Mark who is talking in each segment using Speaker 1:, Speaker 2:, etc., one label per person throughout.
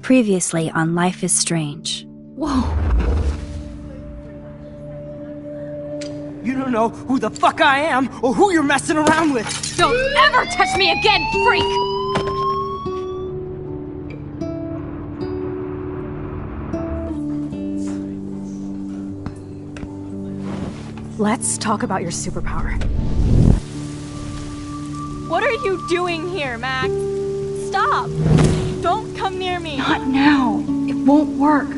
Speaker 1: Previously on Life is Strange.
Speaker 2: Whoa!
Speaker 3: You don't know who the fuck I am or who you're messing around with!
Speaker 2: Don't ever touch me again, freak! Let's talk about your superpower.
Speaker 4: What are you doing here, Max? Stop! Don't come near me!
Speaker 2: Not now! It won't work.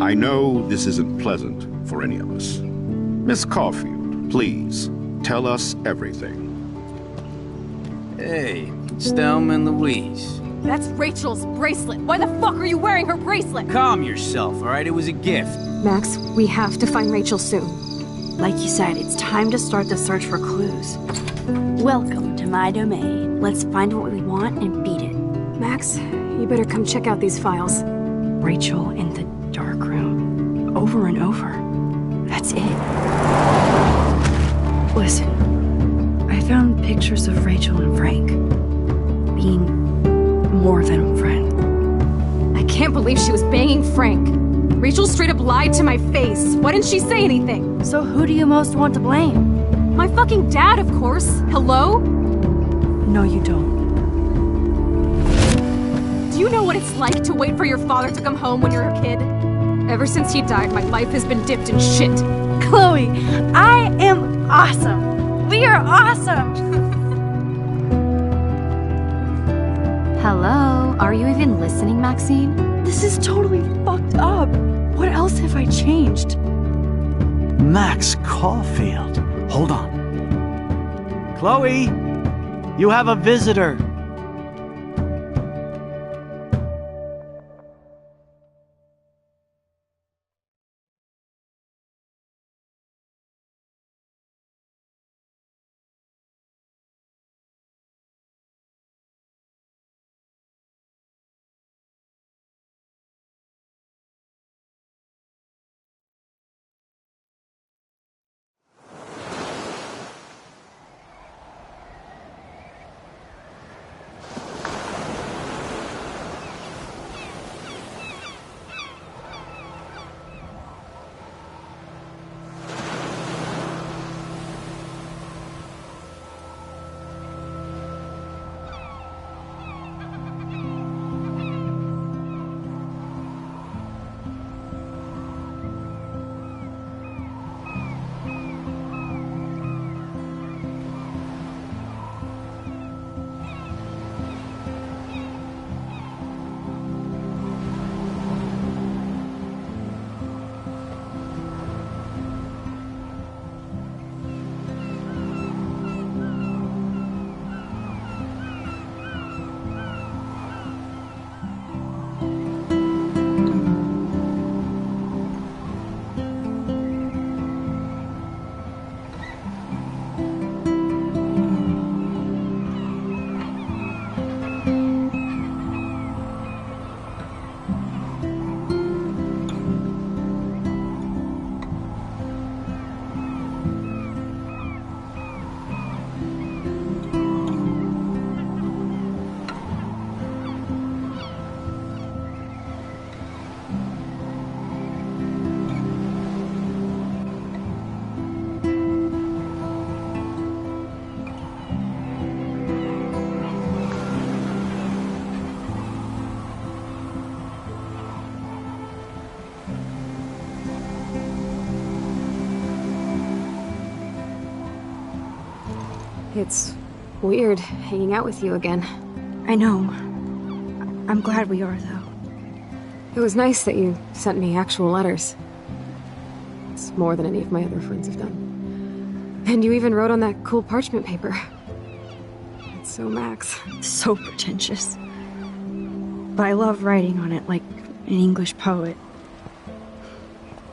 Speaker 5: I know this isn't pleasant for any of us. Miss Caulfield, please, tell us everything.
Speaker 6: Hey, it's Thelma and Louise.
Speaker 2: That's Rachel's bracelet. Why the fuck are you wearing her bracelet?
Speaker 6: Calm yourself, alright? It was a gift.
Speaker 2: Max, we have to find Rachel soon.
Speaker 1: Like you said, it's time to start the search for clues. Welcome to my domain. Let's find what we want and beat it.
Speaker 2: Max, you better come check out these files.
Speaker 1: Rachel in the dark room. Over and over. That's it. Listen, I found pictures of Rachel and Frank being more than a friend.
Speaker 2: I can't believe she was banging Frank. Rachel straight up lied to my face. Why didn't she say anything?
Speaker 1: So who do you most want to blame?
Speaker 2: My fucking dad, of course. Hello?
Speaker 1: No, you don't.
Speaker 2: Do you know what it's like to wait for your father to come home when you're a kid? Ever since he died, my life has been dipped in shit.
Speaker 1: Chloe, I am awesome. We are awesome.
Speaker 2: Hello? Are you even listening, Maxine?
Speaker 1: This is totally fucked up. What else have I changed?
Speaker 7: Max Caulfield. Hold on. Chloe, you have a visitor.
Speaker 2: It's weird hanging out with you again.
Speaker 1: I know. I'm glad we are, though.
Speaker 2: It was nice that you sent me actual letters. It's more than any of my other friends have done. And you even wrote on that cool parchment paper. It's so Max.
Speaker 1: So pretentious. But I love writing on it like an English poet.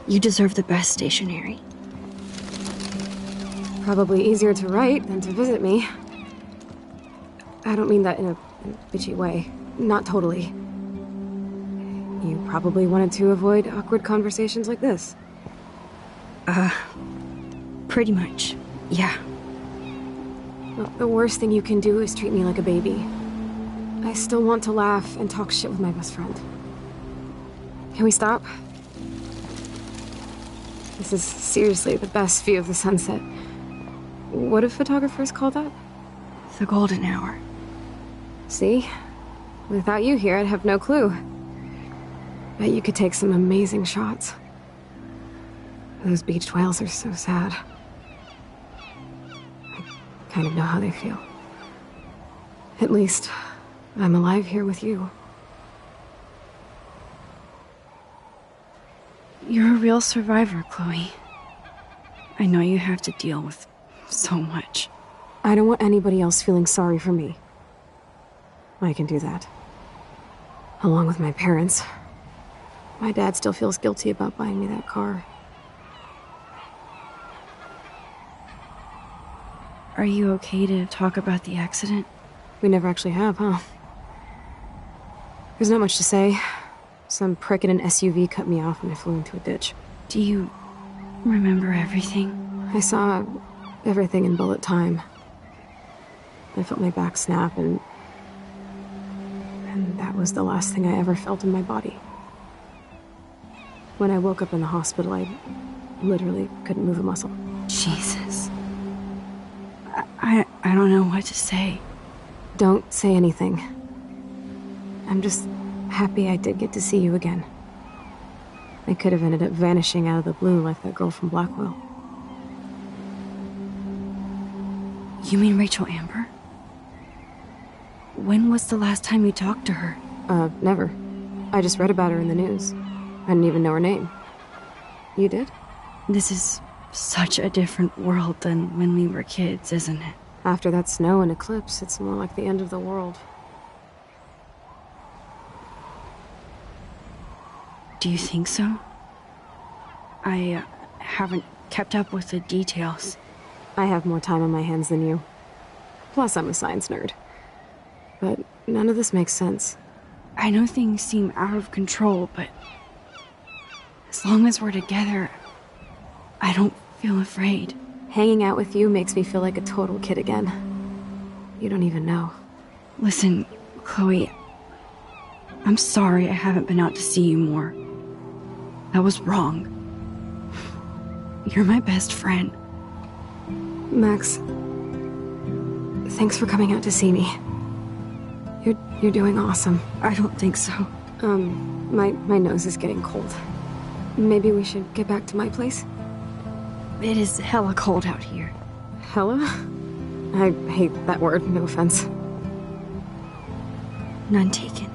Speaker 1: You deserve the best stationery.
Speaker 2: Probably easier to write than to visit me. I don't mean that in a bitchy way. Not totally. You probably wanted to avoid awkward conversations like this.
Speaker 1: Pretty much, yeah.
Speaker 2: Well, the worst thing you can do is treat me like a baby. I still want to laugh and talk shit with my best friend. Can we stop? This is seriously the best view of the sunset. What do photographers call that?
Speaker 1: The golden hour.
Speaker 2: See? Without you here, I'd have no clue. Bet you could take some amazing shots. Those beached whales are so sad. I kind of know how they feel. At least, I'm alive here with you.
Speaker 1: You're a real survivor, Chloe. I know you have to deal with so much.
Speaker 2: I don't want anybody else feeling sorry for me. I can do that. Along with my parents. My dad still feels guilty about buying me that car.
Speaker 1: Are you okay to talk about the accident?
Speaker 2: We never actually have, huh? There's not much to say. Some prick in an SUV cut me off and I flew into a ditch.
Speaker 1: Do you remember everything?
Speaker 2: I saw everything in bullet time. I felt my back snap and that was the last thing I ever felt in my body. When I woke up in the hospital, I literally couldn't move a muscle.
Speaker 1: Jesus. I don't know what to say.
Speaker 2: Don't say anything. I'm just happy I did get to see you again. I could have ended up vanishing out of the blue like that girl from Blackwell.
Speaker 1: You mean Rachel Amber? When was the last time you talked to her?
Speaker 2: Never. I just read about her in the news. I didn't even know her name. You did?
Speaker 1: This is such a different world than when we were kids, isn't it?
Speaker 2: After that snow and eclipse, it's more like the end of the world.
Speaker 1: Do you think so? I haven't kept up with the details.
Speaker 2: I have more time on my hands than you. Plus, I'm a science nerd. But none of this makes sense.
Speaker 1: I know things seem out of control, but as long as we're together, I don't feel afraid.
Speaker 2: Hanging out with you makes me feel like a total kid again. You don't even know.
Speaker 1: Listen, Chloe, I'm sorry I haven't been out to see you more. That was wrong. You're my best friend.
Speaker 2: Max, thanks for coming out to see me. You're doing awesome.
Speaker 1: I don't think so.
Speaker 2: My nose is getting cold. Maybe we should get back to my place?
Speaker 1: It is hella cold out here.
Speaker 2: Hella? I hate that word, no offense.
Speaker 1: None taken.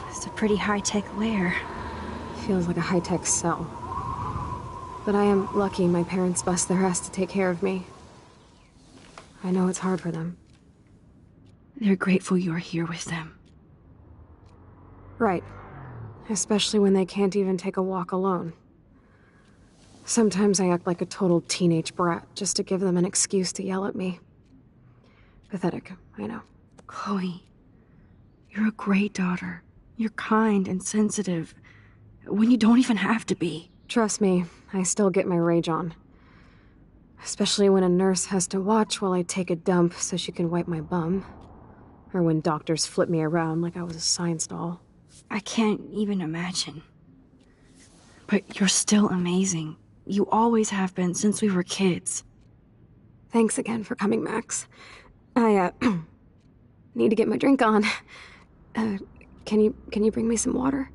Speaker 1: It's a pretty high-tech lair.
Speaker 2: Feels like a high-tech cell. But I am lucky my parents bust their ass to take care of me. I know it's hard for them.
Speaker 1: They're grateful you're here with them.
Speaker 2: Right. Especially when they can't even take a walk alone. Sometimes I act like a total teenage brat just to give them an excuse to yell at me. Pathetic, I know.
Speaker 1: Chloe, you're a great daughter. You're kind and sensitive, when you don't even have to be.
Speaker 2: Trust me, I still get my rage on. Especially when a nurse has to watch while I take a dump so she can wipe my bum. Or when doctors flip me around like I was a science doll.
Speaker 1: I can't even imagine. But you're still amazing. You always have been since we were kids.
Speaker 2: Thanks again for coming, Max. I, need to get my drink on. Can you bring me some water?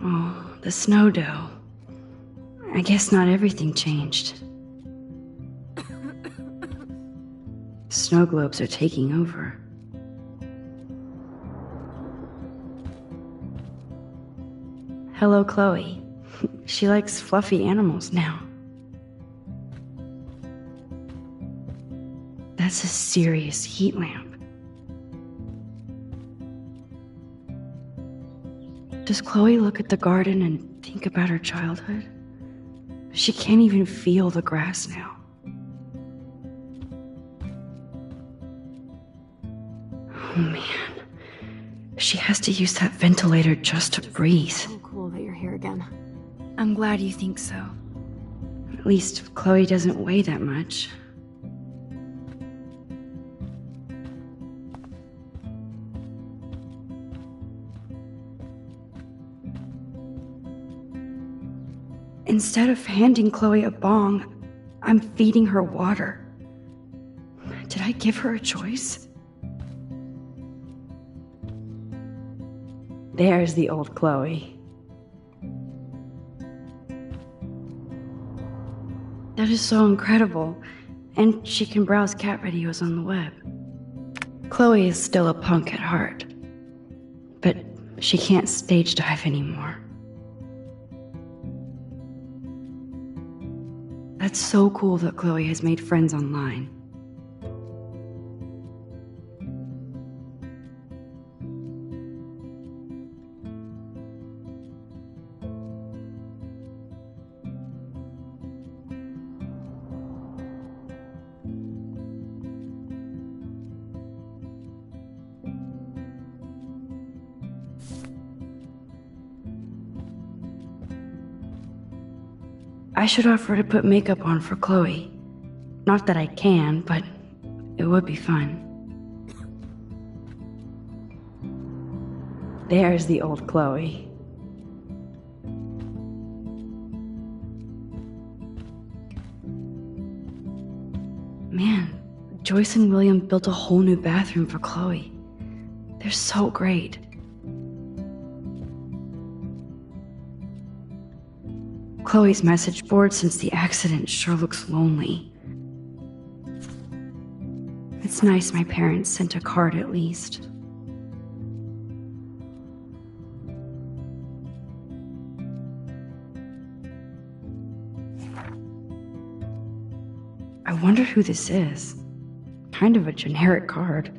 Speaker 1: Oh, the snow dough. I guess not everything changed. Snow globes are taking over. Hello, Chloe. She likes fluffy animals now. That's a serious heat lamp. Does Chloe look at the garden and think about her childhood? She can't even feel the grass now. Oh man. She has to use that ventilator just to breathe.
Speaker 2: So cool that you're here again.
Speaker 1: I'm glad you think so. At least Chloe doesn't weigh that much. Instead of handing Chloe a bong, I'm feeding her water. Did I give her a choice? There's the old Chloe. That is so incredible, and she can browse cat videos on the web. Chloe is still a punk at heart, but she can't stage dive anymore. That's so cool that Chloe has made friends online. I should offer to put makeup on for Chloe. Not that I can, but it would be fun. There's the old Chloe. Man, Joyce and William built a whole new bathroom for Chloe. They're so great. Chloe's message board since the accident sure looks lonely. It's nice my parents sent a card at least. I wonder who this is. Kind of a generic card.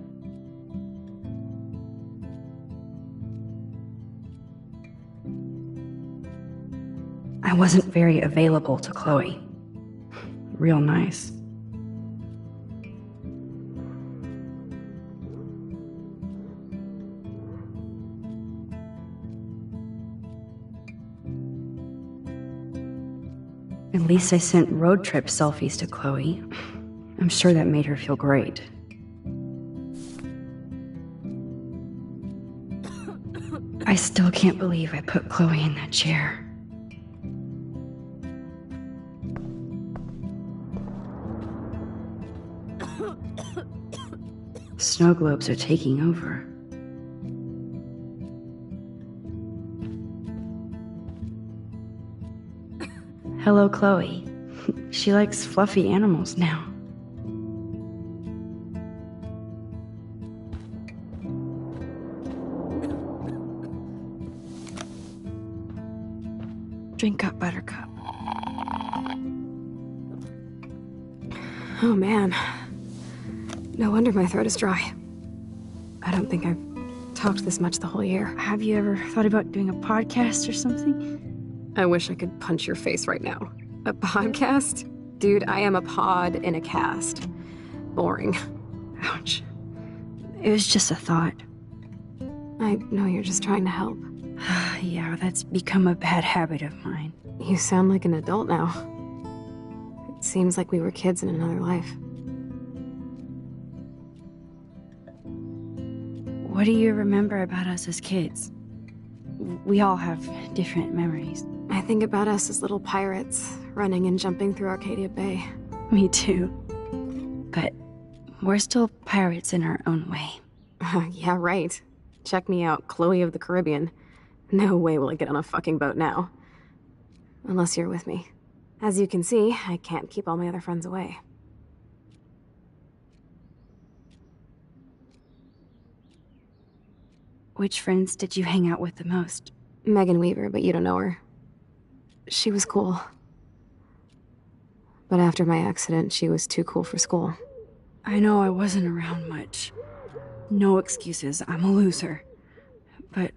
Speaker 1: I wasn't very available to Chloe. Real nice. At least I sent road trip selfies to Chloe. I'm sure that made her feel great. I still can't believe I put Chloe in that chair. Snow globes are taking over. Hello, Chloe. She likes fluffy animals now. Drink up, Buttercup.
Speaker 2: Oh man. No wonder my throat is dry. I don't think I've talked this much the whole year.
Speaker 1: Have you ever thought about doing a podcast or something?
Speaker 2: I wish I could punch your face right now. A podcast? Dude, I am a pod in a cast. Boring.
Speaker 1: Ouch. It was just a thought.
Speaker 2: I know you're just trying to help.
Speaker 1: Yeah, that's become a bad habit of mine.
Speaker 2: You sound like an adult now. It seems like we were kids in another life.
Speaker 1: What do you remember about us as kids? We all have different memories.
Speaker 2: I think about us as little pirates, running and jumping through Arcadia Bay.
Speaker 1: Me too. But we're still pirates in our own way.
Speaker 2: Yeah, right. Check me out, Chloe of the Caribbean. No way will I get on a fucking boat now. Unless you're with me. As you can see, I can't keep all my other friends away.
Speaker 1: Which friends did you hang out with the most?
Speaker 2: Megan Weaver, but you don't know her. She was cool. But after my accident, she was too cool for school.
Speaker 1: I know I wasn't around much. No excuses, I'm a loser. But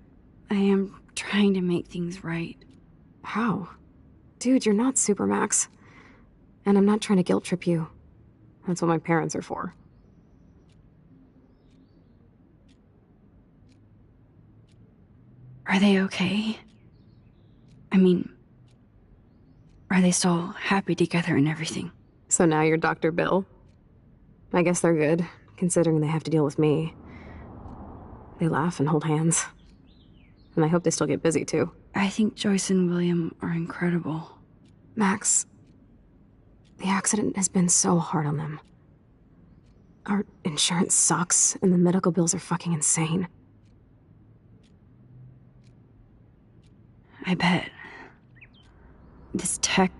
Speaker 1: I am trying to make things right.
Speaker 2: How? Dude, you're not Supermax. And I'm not trying to guilt trip you. That's what my parents are for.
Speaker 1: Are they okay? I mean, are they still happy together and everything?
Speaker 2: So now you're Dr. Bill? I guess they're good, considering they have to deal with me. They laugh and hold hands. And I hope they still get busy, too.
Speaker 1: I think Joyce and William are incredible.
Speaker 2: Max, the accident has been so hard on them. Our insurance sucks, and the medical bills are fucking insane.
Speaker 1: I bet. This tech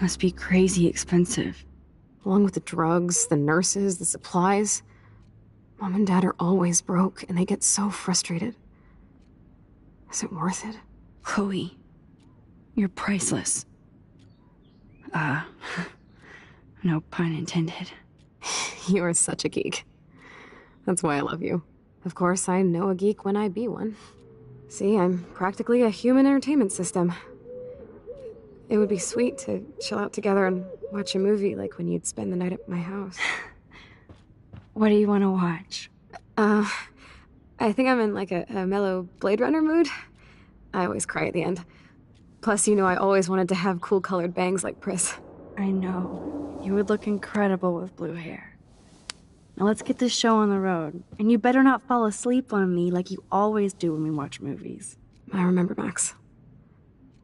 Speaker 1: must be crazy expensive.
Speaker 2: Along with the drugs, the nurses, the supplies. Mom and Dad are always broke, and they get so frustrated. Is it worth it?
Speaker 1: Chloe, you're priceless. No pun intended.
Speaker 2: You are such a geek. That's why I love you. Of course, I know a geek when I be one. See, I'm practically a human entertainment system. It would be sweet to chill out together and watch a movie like when you'd spend the night at my house.
Speaker 1: What do you want to watch?
Speaker 2: I think I'm in like a mellow Blade Runner mood. I always cry at the end. Plus, you know I always wanted to have cool colored bangs like Pris.
Speaker 1: I know. You would look incredible with blue hair. Now let's get this show on the road. And you better not fall asleep on me like you always do when we watch movies.
Speaker 2: I remember, Max.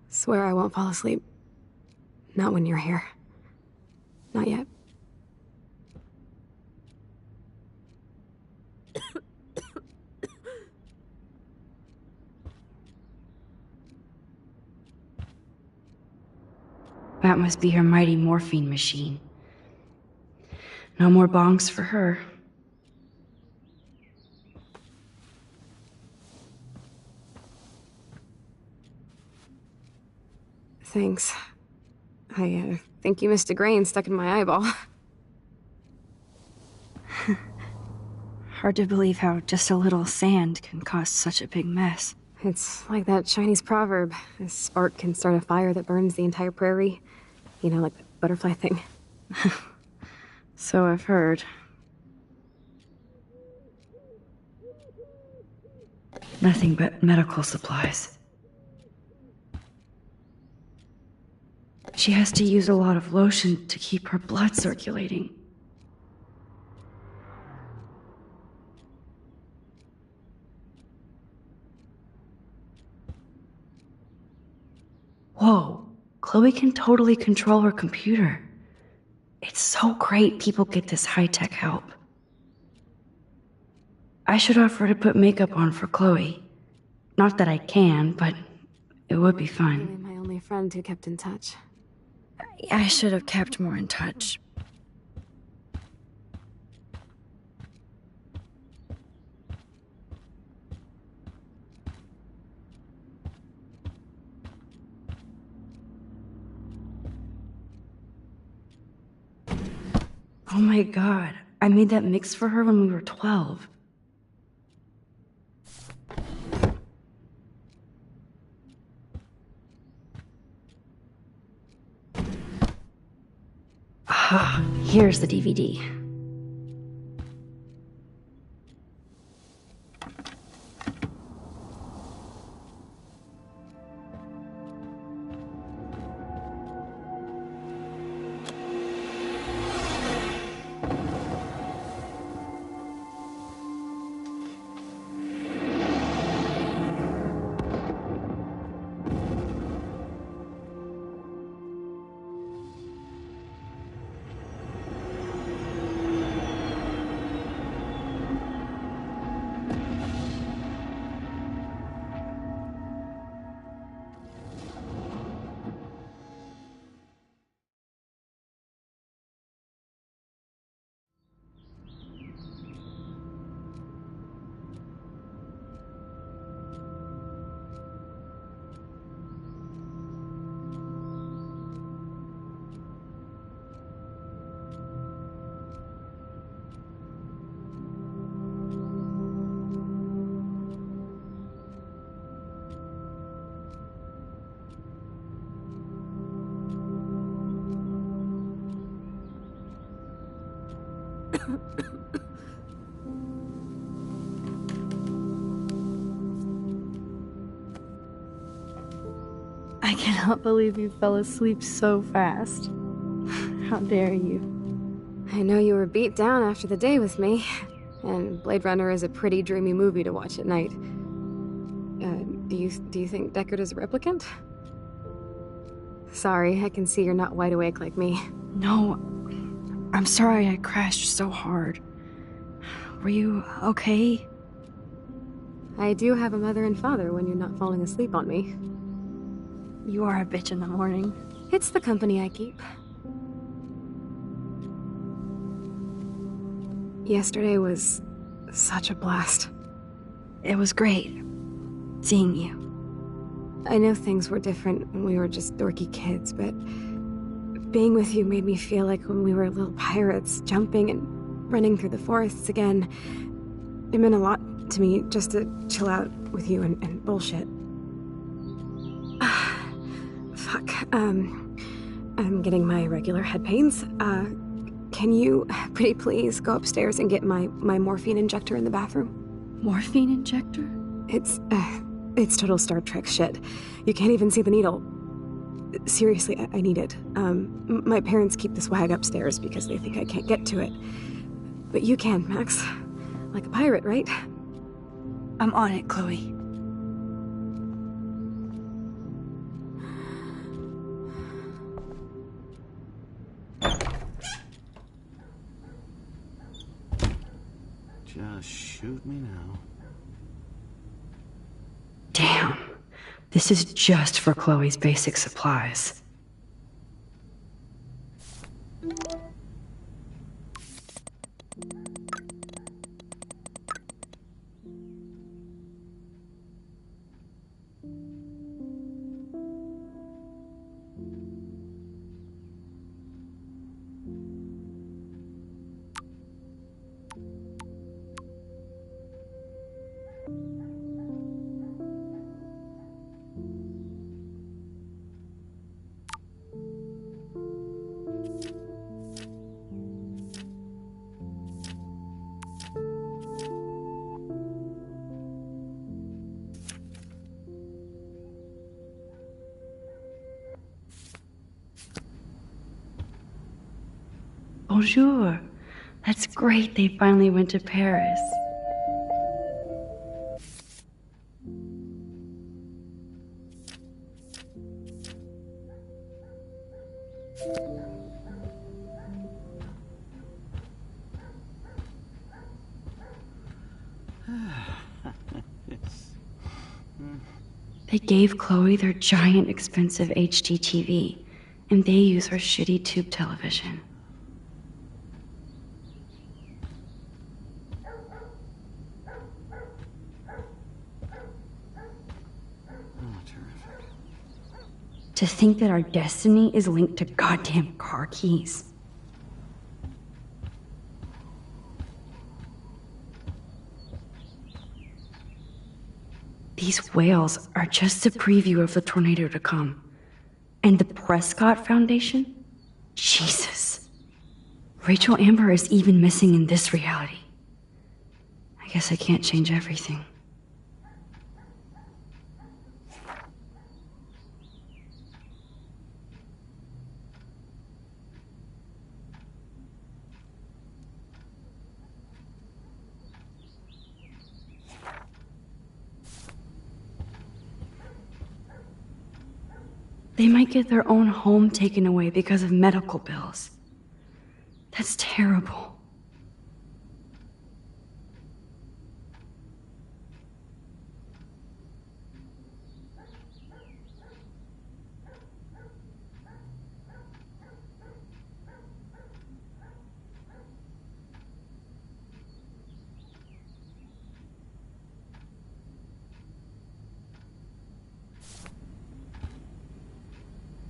Speaker 2: Swear I won't fall asleep. Not when you're here. Not yet.
Speaker 1: That must be her mighty morphine machine. No more bongs for her.
Speaker 2: Thanks. I think you missed a grain stuck in my eyeball.
Speaker 1: Hard to believe how just a little sand can cause such a big mess.
Speaker 2: It's like that Chinese proverb. A spark can start a fire that burns the entire prairie. You know, like the butterfly thing.
Speaker 1: So I've heard. Nothing but medical supplies. She has to use a lot of lotion to keep her blood circulating. Whoa, Chloe can totally control her computer. It's so great people get this high-tech help. I should offer to put makeup on for Chloe. Not that I can, but it would be
Speaker 2: Really
Speaker 1: fun.
Speaker 2: my only friend who kept in touch.
Speaker 1: I should have kept more in touch. Oh my god, I made that mix for her when we were 12. Ah, here's the DVD. I cannot believe you fell asleep so fast. How dare you?
Speaker 2: I know you were beat down after the day with me, and Blade Runner is a pretty dreamy movie to watch at night. Do you think Deckard is a replicant? Sorry, I can see you're not wide awake like me.
Speaker 1: No, I'm sorry I crashed so hard. Were you okay?
Speaker 2: I do have a mother and father when you're not falling asleep on me.
Speaker 1: You are a bitch in the morning.
Speaker 2: It's the company I keep. Yesterday was such a blast.
Speaker 1: It was great seeing you.
Speaker 2: I know things were different when we were just dorky kids, but being with you made me feel like when we were little pirates, jumping and running through the forests again. It meant a lot to me just to chill out with you and bullshit. Fuck, I'm getting my regular head pains. Can you, pretty please, go upstairs and get my morphine injector in the bathroom?
Speaker 1: Morphine injector?
Speaker 2: It's total Star Trek shit. You can't even see the needle. Seriously, I need it. My parents keep the swag upstairs because they think I can't get to it. But you can, Max. Like a pirate, right?
Speaker 1: I'm on it, Chloe.
Speaker 7: Just shoot me now.
Speaker 1: Damn. This is just for Chloe's basic supplies. Bonjour. That's great they finally went to Paris. They gave Chloe their giant expensive HD TV, and they use our shitty tube television. To think that our destiny is linked to goddamn car keys. These whales are just a preview of the tornado to come. And the Prescott Foundation? Jesus. Rachel Amber is even missing in this reality. I guess I can't change everything. They might get their own home taken away because of medical bills. That's terrible.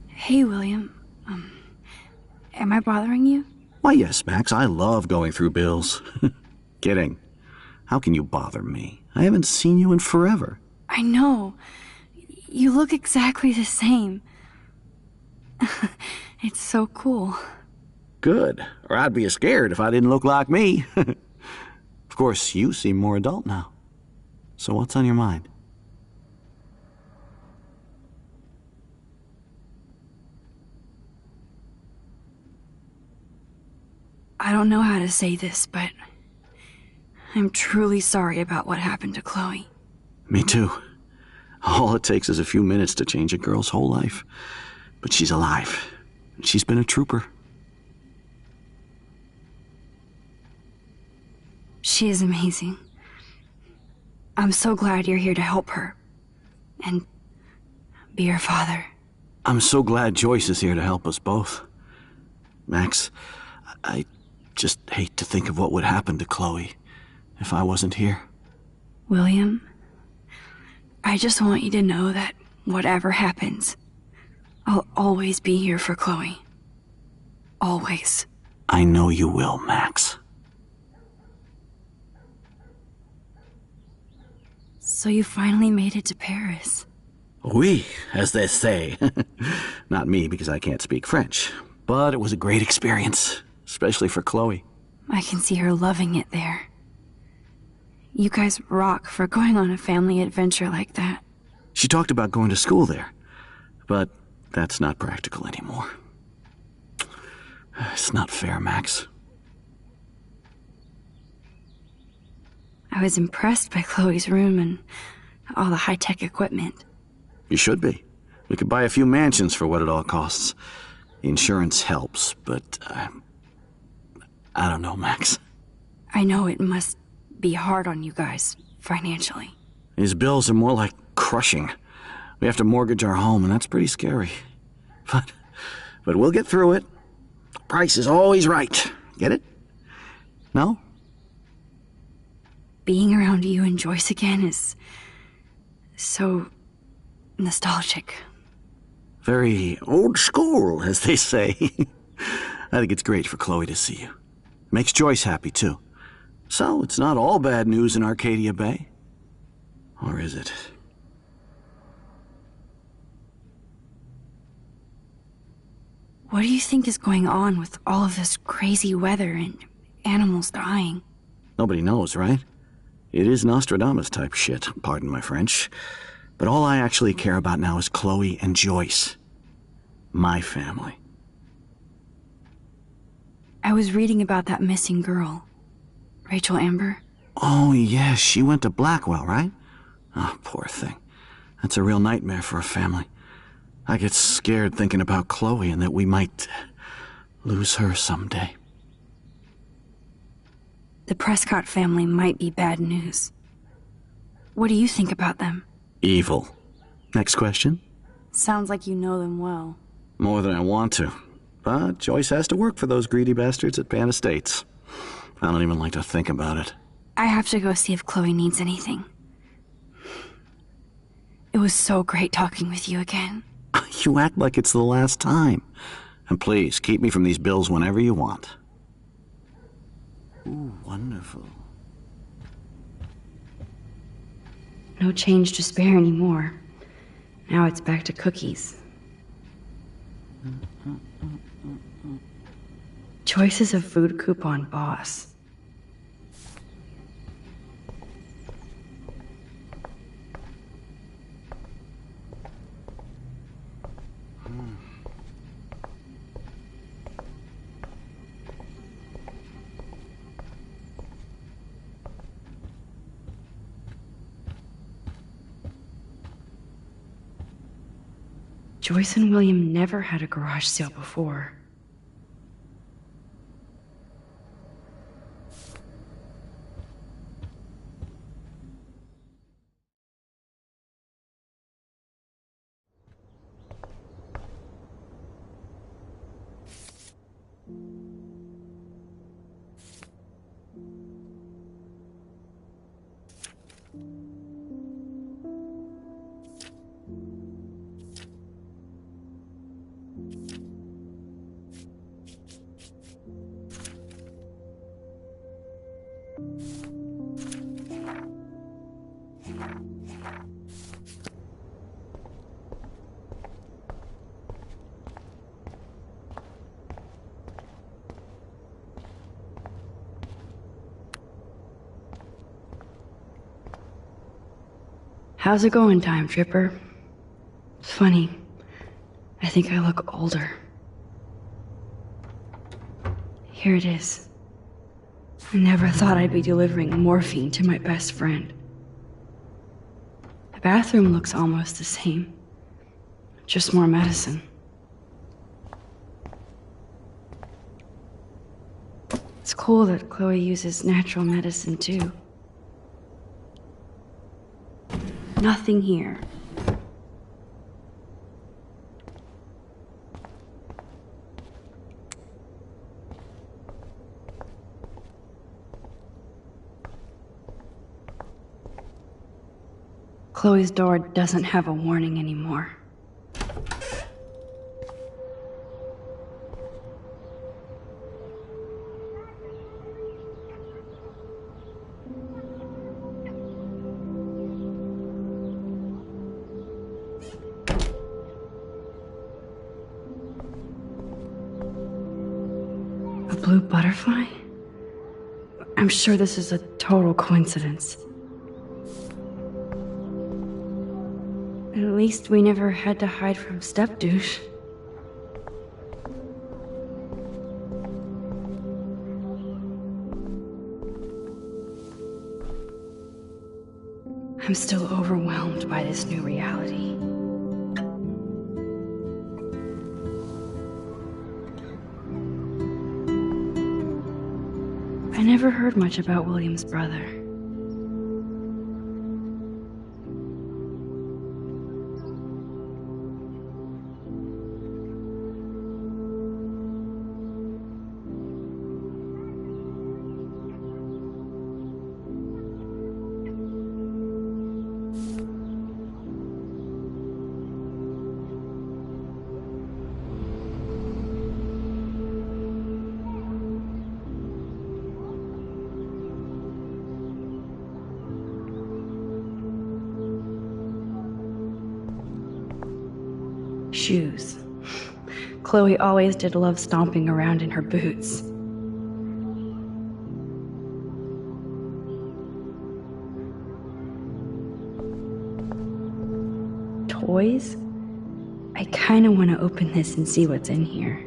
Speaker 1: Hey, William. Am I bothering you?
Speaker 7: Why, yes, Max. I love going through bills. Kidding. How can you bother me? I haven't seen you in forever.
Speaker 1: I know. You look exactly the same. It's so cool.
Speaker 7: Good. Or I'd be scared if I didn't look like me. Of course, you seem more adult now. So what's on your mind?
Speaker 1: I don't know how to say this, but I'm truly sorry about what happened to Chloe.
Speaker 7: Me too. All it takes is a few minutes to change a girl's whole life. But she's alive. She's been a trooper.
Speaker 1: She is amazing. I'm so glad you're here to help her. And be her father.
Speaker 7: I'm so glad Joyce is here to help us both. Max, I just hate to think of what would happen to Chloe if I wasn't here.
Speaker 1: William, I just want you to know that whatever happens, I'll always be here for Chloe. Always.
Speaker 7: I know you will, Max.
Speaker 1: So you finally made it to Paris.
Speaker 7: Oui, as they say. Not me, because I can't speak French. But it was a great experience, especially for Chloe.
Speaker 1: I can see her loving it there. You guys rock for going on a family adventure like that.
Speaker 7: She talked about going to school there, but that's not practical anymore. It's not fair, Max.
Speaker 1: I was impressed by Chloe's room and all the high-tech equipment.
Speaker 7: You should be. We could buy a few mansions for what it all costs. Insurance helps, but I don't know, Max.
Speaker 1: I know it must be hard on you guys, financially.
Speaker 7: These bills are more like crushing. We have to mortgage our home, and that's pretty scary. But we'll get through it. Price is always right. Get it? No?
Speaker 1: Being around you and Joyce again is so nostalgic.
Speaker 7: Very old school, as they say. I think it's great for Chloe to see you. Makes Joyce happy, too. So, it's not all bad news in Arcadia Bay. Or is it?
Speaker 1: What do you think is going on with all of this crazy weather and animals dying?
Speaker 7: Nobody knows, right? It is Nostradamus-type shit, pardon my French. But all I actually care about now is Chloe and Joyce. My family.
Speaker 1: I was reading about that missing girl. Rachel Amber.
Speaker 7: Oh, yeah, she went to Blackwell, right? Oh, poor thing. That's a real nightmare for a family. I get scared thinking about Chloe and that we might lose her someday.
Speaker 1: The Prescott family might be bad news. What do you think about them?
Speaker 7: Evil. Next question?
Speaker 1: Sounds like you know them well.
Speaker 7: More than I want to. But Joyce has to work for those greedy bastards at Pan Estates. I don't even like to think about it.
Speaker 1: I have to go see if Chloe needs anything. It was so great talking with you again.
Speaker 7: You act like it's the last time. And please, keep me from these bills whenever you want. Ooh, wonderful.
Speaker 1: No change to spare anymore. Now it's back to cookies. Joyce is a food coupon boss. Joyce and William never had a garage sale before. How's it going, Time Tripper? It's funny. I think I look older. Here it is. I never thought I'd be delivering morphine to my best friend. The bathroom looks almost the same. Just more medicine. It's cool that Chloe uses natural medicine too. Nothing here. Chloe's door doesn't have a warning anymore. A blue butterfly? I'm sure this is a total coincidence. At least we never had to hide from Step-Douche. I'm still overwhelmed by this new reality. I never heard much about William's brother. Shoes. Chloe always did love stomping around in her boots. Toys? I kinda want to open this and see what's in here.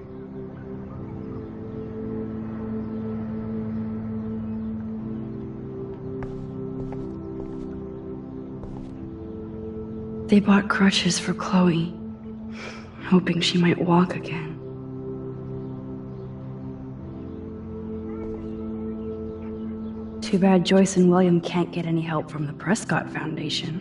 Speaker 1: They bought crutches for Chloe, hoping she might walk again. Too bad Joyce and William can't get any help from the Prescott Foundation.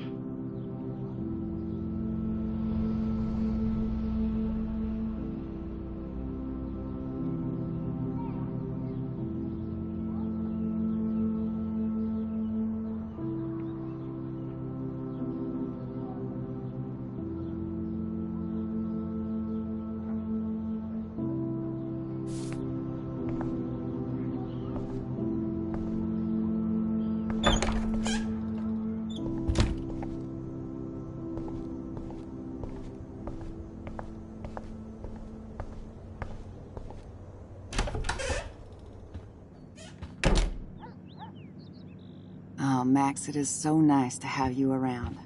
Speaker 8: Max, it is so nice to have you around.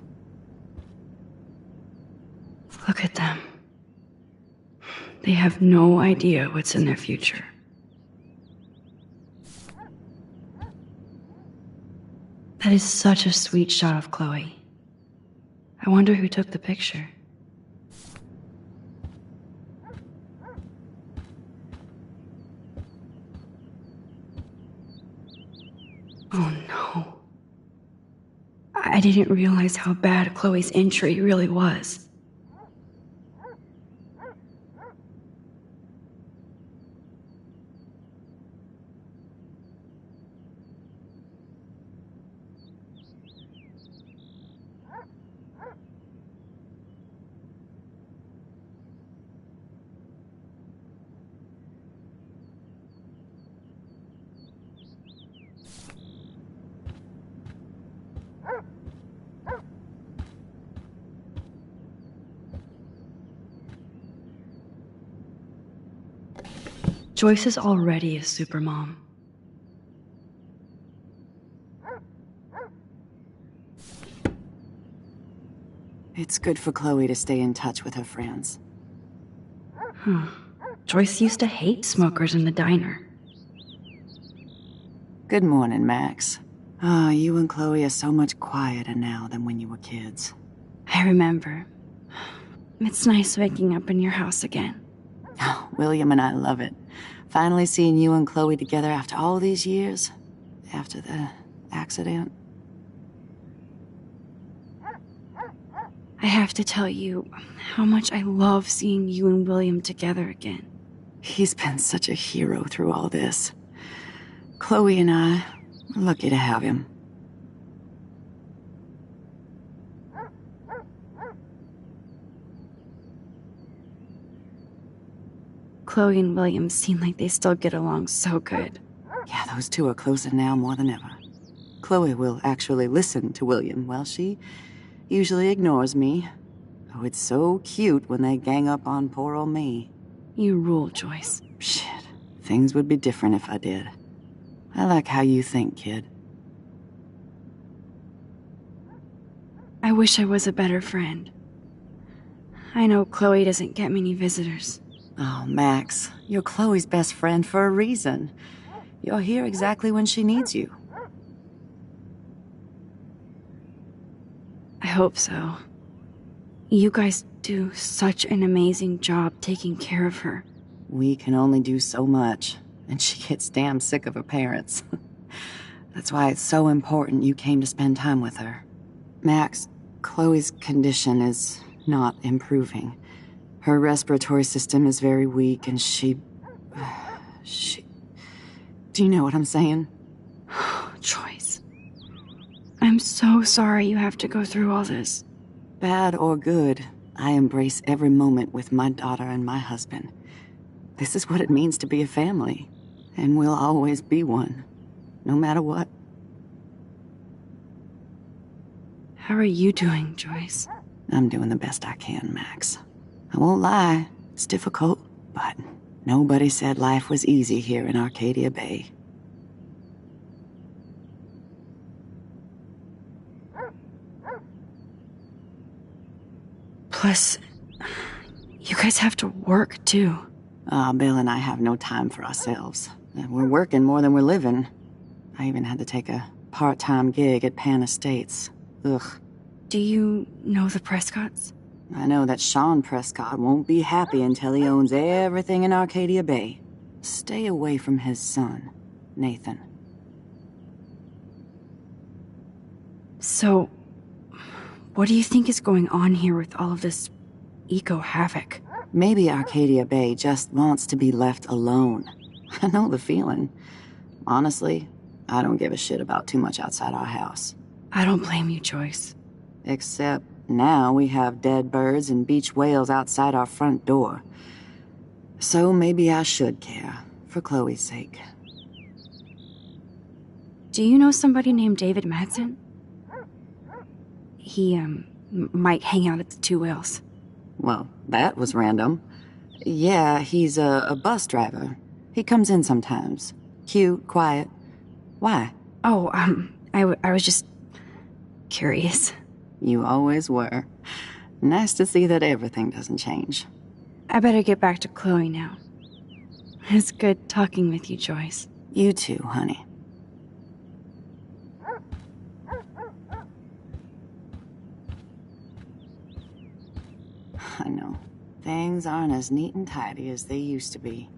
Speaker 1: Look at them. They have no idea what's in their future. That is such a sweet shot of Chloe. I wonder who took the picture. Oh no. I didn't realize how bad Chloe's injury really was. Joyce is already a supermom.
Speaker 8: It's good for Chloe to stay in touch with her friends.
Speaker 1: Joyce used to hate smokers in the diner.
Speaker 8: Good morning, Max. Ah, you and Chloe are so much quieter now than when you were kids.
Speaker 1: I remember. It's nice waking up in your house again.
Speaker 8: Oh, William and I love it. Finally seeing you and Chloe together after all these years. After the accident.
Speaker 1: I have to tell you how much I love seeing you and William together again.
Speaker 8: He's been such a hero through all this. Chloe and I are lucky to have him.
Speaker 1: Chloe and William seem like they still get along so good.
Speaker 8: Yeah, those two are closer now more than ever. Chloe will actually listen to William, while she usually ignores me. Oh, it's so cute when they gang up on poor old me.
Speaker 1: You rule, Joyce.
Speaker 8: Shit, things would be different if I did. I like how you think, kid.
Speaker 1: I wish I was a better friend. I know Chloe doesn't get many visitors.
Speaker 8: Oh, Max, you're Chloe's best friend for a reason. You're here exactly when she needs you.
Speaker 1: I hope so. You guys do such an amazing job taking care of her.
Speaker 8: We can only do so much, and she gets damn sick of her parents. That's why it's so important you came to spend time with her. Max, Chloe's condition is not improving. Her respiratory system is very weak, and she... Do you know what I'm saying?
Speaker 1: Joyce. I'm so sorry you have to go through all this.
Speaker 8: Bad or good, I embrace every moment with my daughter and my husband. This is what it means to be a family, and we'll always be one, no matter what.
Speaker 1: How are you doing, Joyce?
Speaker 8: I'm doing the best I can, Max. I won't lie, it's difficult, but nobody said life was easy here in Arcadia Bay.
Speaker 1: Plus, you guys have to work, too.
Speaker 8: Bill and I have no time for ourselves. We're working more than we're living. I even had to take a part-time gig at Pan Estates. Ugh.
Speaker 1: Do you know the Prescotts?
Speaker 8: I know that Sean Prescott won't be happy until he owns everything in Arcadia Bay. Stay away from his son, Nathan.
Speaker 1: So, what do you think is going on here with all of this eco-havoc?
Speaker 8: Maybe Arcadia Bay just wants to be left alone. I know the feeling. Honestly, I don't give a shit about too much outside our house.
Speaker 1: I don't blame you, Joyce.
Speaker 8: Except now we have dead birds and beach whales outside our front door. So maybe I should care, for Chloe's sake.
Speaker 1: Do you know somebody named David Madsen? He, might hang out at the Two Whales.
Speaker 8: Well, that was random. Yeah, he's a bus driver. He comes in sometimes. Cute, quiet. Why?
Speaker 1: Oh, I was just curious.
Speaker 8: You always were. Nice to see that everything doesn't change.
Speaker 1: I better get back to Chloe now. It's good talking with you, Joyce.
Speaker 8: You too, honey. I know. Things aren't as neat and tidy as they used to be.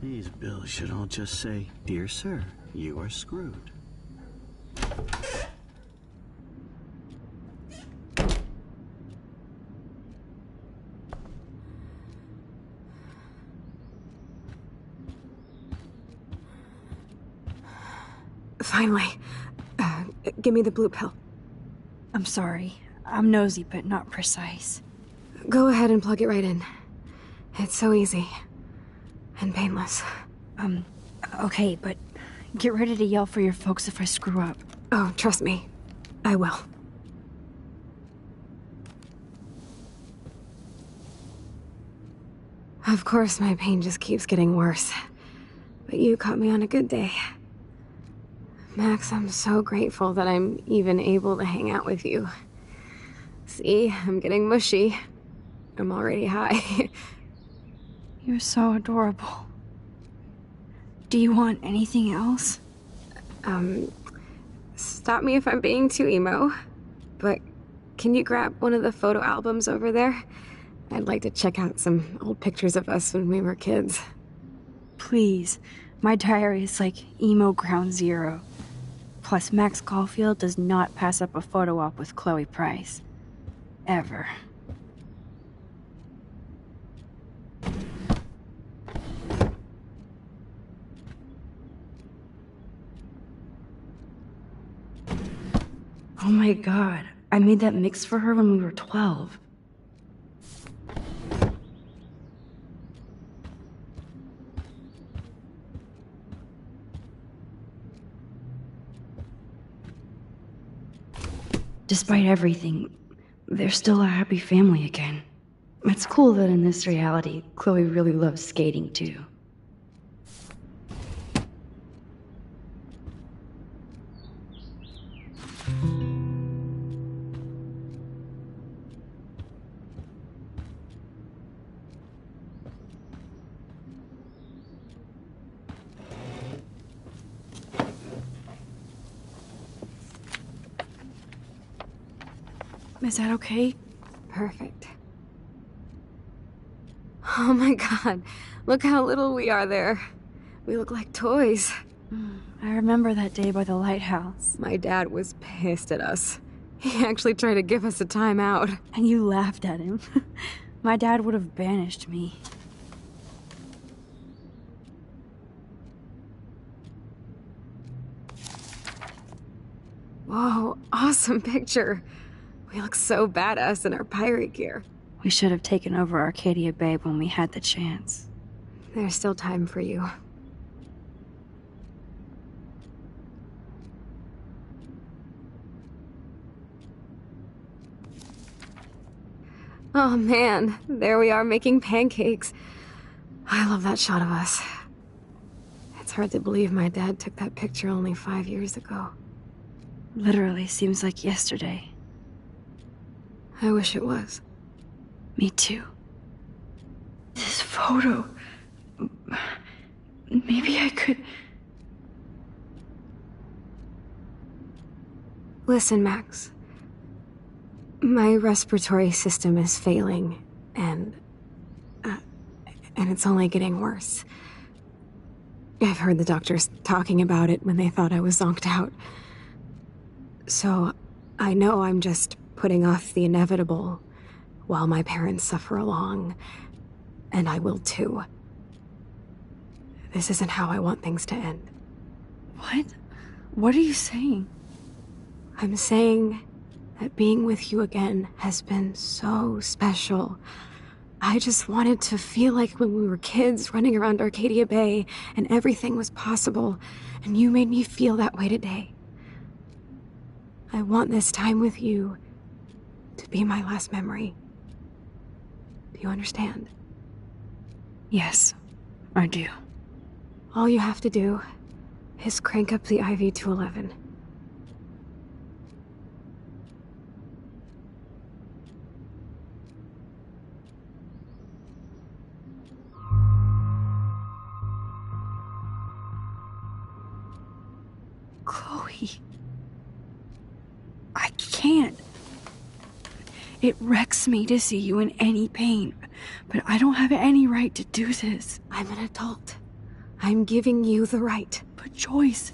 Speaker 7: These bills should all just say, "Dear sir, you are screwed."
Speaker 2: Finally. Give me the blue pill.
Speaker 1: I'm sorry. I'm nosy, but not precise.
Speaker 2: Go ahead and plug it right in. It's so easy. And painless.
Speaker 1: Okay, but get ready to yell for your folks if I screw up.
Speaker 2: Oh, trust me. I will. Of course, my pain just keeps getting worse. But you caught me on a good day. Max, I'm so grateful that I'm even able to hang out with you. See, I'm getting mushy. I'm already high.
Speaker 1: You're so adorable. Do you want anything else?
Speaker 2: Stop me if I'm being too emo, but can you grab one of the photo albums over there? I'd like to check out some old pictures of us when we were kids.
Speaker 1: Please. My diary is like emo ground zero. Plus, Max Caulfield does not pass up a photo op with Chloe Price. Ever. Oh my god, I made that mix for her when we were 12. Despite everything, they're still a happy family again. It's cool that in this reality, Chloe really loves skating too. Is that okay?
Speaker 2: Perfect. Oh my god, look how little we are there. We look like toys.
Speaker 1: I remember that day by the lighthouse.
Speaker 2: My dad was pissed at us. He actually tried to give us a timeout.
Speaker 1: And you laughed at him. My dad would have banished me.
Speaker 2: Whoa, awesome picture. We look so badass in our pirate gear.
Speaker 1: We should have taken over Arcadia Bay when we had the chance.
Speaker 2: There's still time for you. Oh man, there we are making pancakes. I love that shot of us. It's hard to believe my dad took that picture only 5 years ago.
Speaker 1: Literally seems like yesterday.
Speaker 2: I wish it was.
Speaker 1: Me too. This photo... Maybe I could...
Speaker 2: Listen, Max. My respiratory system is failing, and it's only getting worse. I've heard the doctors talking about it when they thought I was zonked out. So, I know I'm just putting off the inevitable while my parents suffer along, and I will too. This isn't how I want things to end.
Speaker 1: What? What are you saying?
Speaker 2: I'm saying that being with you again has been so special. I just wanted to feel like when we were kids running around Arcadia Bay and everything was possible, and you made me feel that way today. I want this time with you to be my last memory. Do you understand?
Speaker 1: Yes, I do.
Speaker 2: All you have to do is crank up the IV to 11.
Speaker 1: Chloe. I can't. It wrecks me to see you in any pain, but I don't have any right to do this.
Speaker 2: I'm an adult. I'm giving you the right.
Speaker 1: But Joyce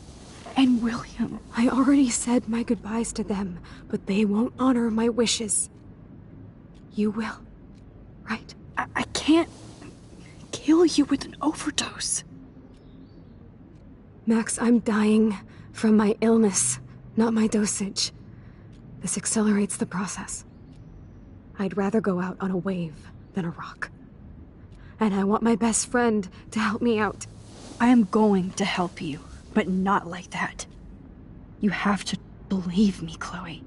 Speaker 1: and William...
Speaker 2: I already said my goodbyes to them, but they won't honor my wishes. You will, right?
Speaker 1: I can't kill you with an overdose.
Speaker 2: Max, I'm dying from my illness, not my dosage. This accelerates the process. I'd rather go out on a wave than a rock. And I want my best friend to help me out.
Speaker 1: I am going to help you, but not like that. You have to believe me, Chloe.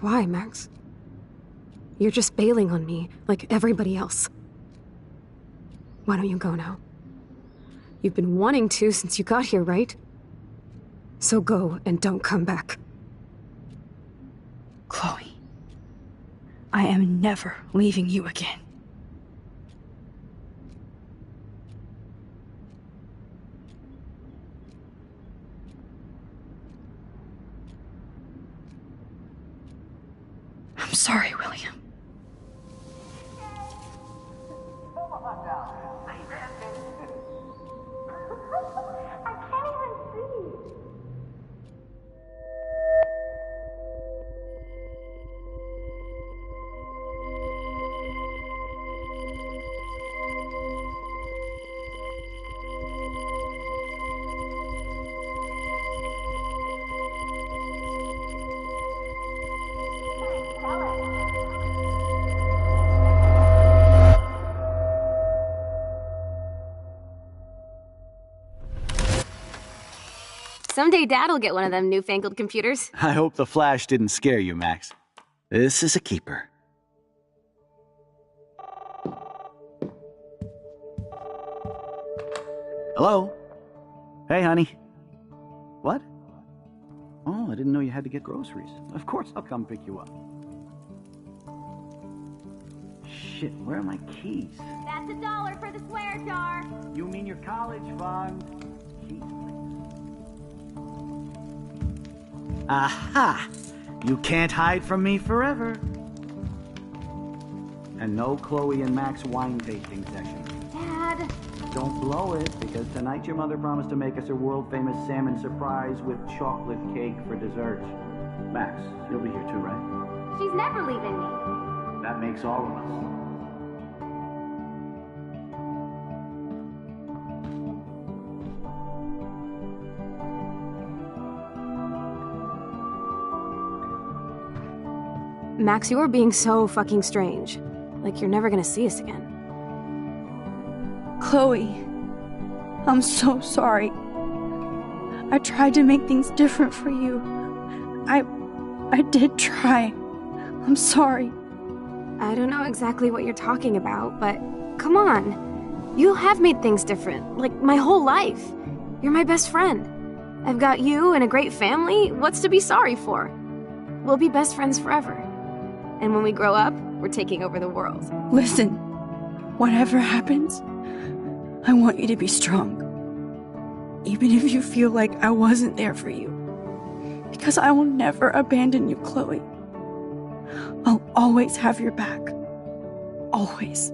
Speaker 2: Why, Max? You're just bailing on me like everybody else. Why don't you go now? You've been wanting to since you got here, right? So go and don't come back.
Speaker 1: Chloe, I am never leaving you again. I'm sorry, William.
Speaker 2: Someday Dad'll get one of them newfangled computers.
Speaker 7: I hope the flash didn't scare you, Max. This is a keeper. Hello? Hey, honey. What? Oh, I didn't know you had to get groceries. Of course I'll come pick you up. Shit, where are my keys?
Speaker 9: That's $1 for the swear jar.
Speaker 7: You mean your college fund? Keys, please. Aha! You can't hide from me forever. And no Chloe and Max wine tasting session.
Speaker 9: Dad.
Speaker 7: Don't blow it, because tonight your mother promised to make us a world-famous salmon surprise with chocolate cake for dessert. Max, you'll be here too, right?
Speaker 9: She's never leaving me.
Speaker 7: That makes all of us.
Speaker 2: Max, you're being so fucking strange. Like you're never gonna see us again.
Speaker 1: Chloe, I'm so sorry. I tried to make things different for you. I did try. I'm sorry.
Speaker 2: I don't know exactly what you're talking about, but come on. You have made things different, like my whole life. You're my best friend. I've got you and a great family. What's to be sorry for? We'll be best friends forever. And when we grow up, we're taking over the world.
Speaker 1: Listen, whatever happens, I want you to be strong. Even if you feel like I wasn't there for you. Because I will never abandon you, Chloe. I'll always have your back. Always.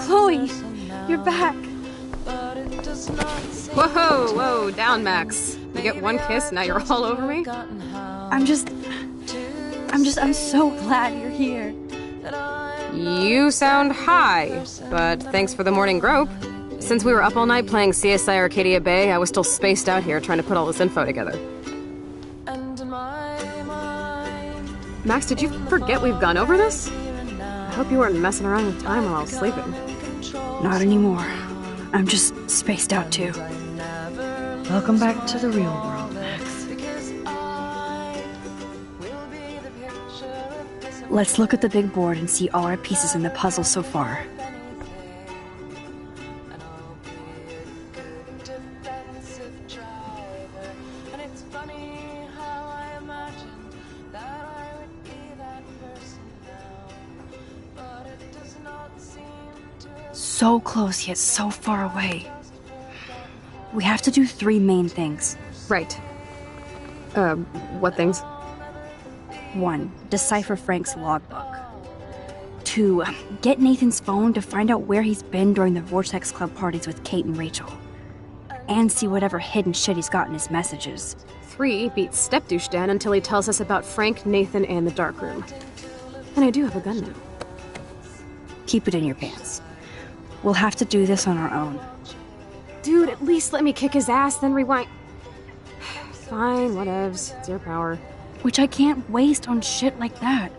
Speaker 1: Chloe, you're back.
Speaker 2: Whoa, down, Max. You get one kiss, now you're all over me?
Speaker 1: I'm so glad you're here.
Speaker 2: You sound high, but thanks for the morning grope. Since we were up all night playing CSI Arcadia Bay, I was still spaced out here trying to put all this info together. Max, did you forget we've gone over this? I hope you weren't messing around with time while I was sleeping.
Speaker 1: Not anymore. I'm just spaced out too. Welcome back to the real world, Max. Let's look at the big board and see all our pieces in the puzzle so far. So close, yet so far away. We have to do 3 main things.
Speaker 2: Right. What things?
Speaker 1: 1. Decipher Frank's logbook. 2. Get Nathan's phone to find out where he's been during the Vortex Club parties with Kate and Rachel. And see whatever hidden shit he's got in his messages.
Speaker 2: 3. Beat Stepdouche Dan until he tells us about Frank, Nathan, and the dark room. And I do have a gun now.
Speaker 1: Keep it in your pants. We'll have to do this on our own.
Speaker 2: Dude, at least let me kick his ass, then rewind. Fine, whatevs. It's your power.
Speaker 1: Which I can't waste on shit like that.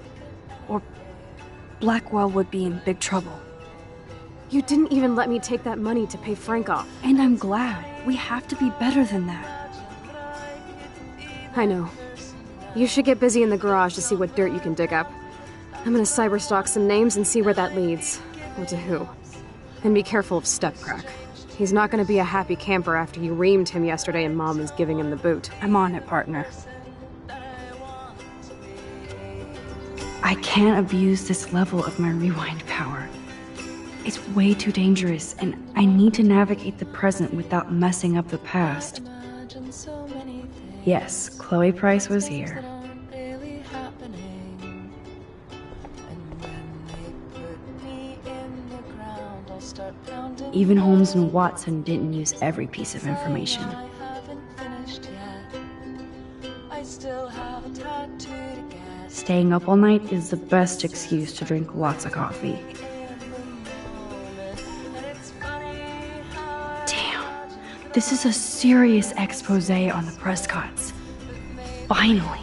Speaker 1: Or Blackwell would be in big trouble.
Speaker 2: You didn't even let me take that money to pay Frank off.
Speaker 1: And I'm glad. We have to be better than that.
Speaker 2: I know. You should get busy in the garage to see what dirt you can dig up. I'm gonna cyberstalk some names and see where that leads. Or to who. And be careful of Stepcrack. He's not gonna be a happy camper after you reamed him yesterday and Mom is giving him the boot.
Speaker 1: I'm on it, partner. I can't abuse this level of my rewind power. It's way too dangerous, and I need to navigate the present without messing up the past. Yes, Chloe Price was here. Even Holmes and Watson didn't use every piece of information. Staying up all night is the best excuse to drink lots of coffee. Damn, this is a serious expose on the Prescotts. Finally.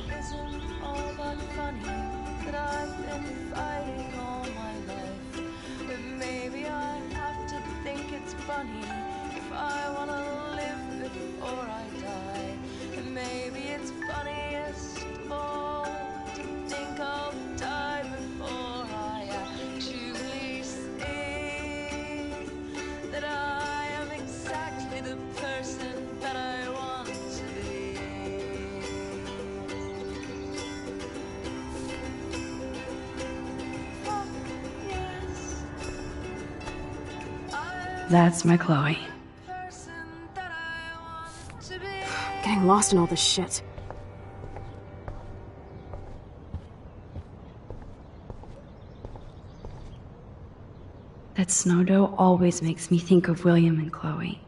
Speaker 1: That's my Chloe.
Speaker 2: Getting lost in all this shit.
Speaker 1: That snow dough always makes me think of William and Chloe.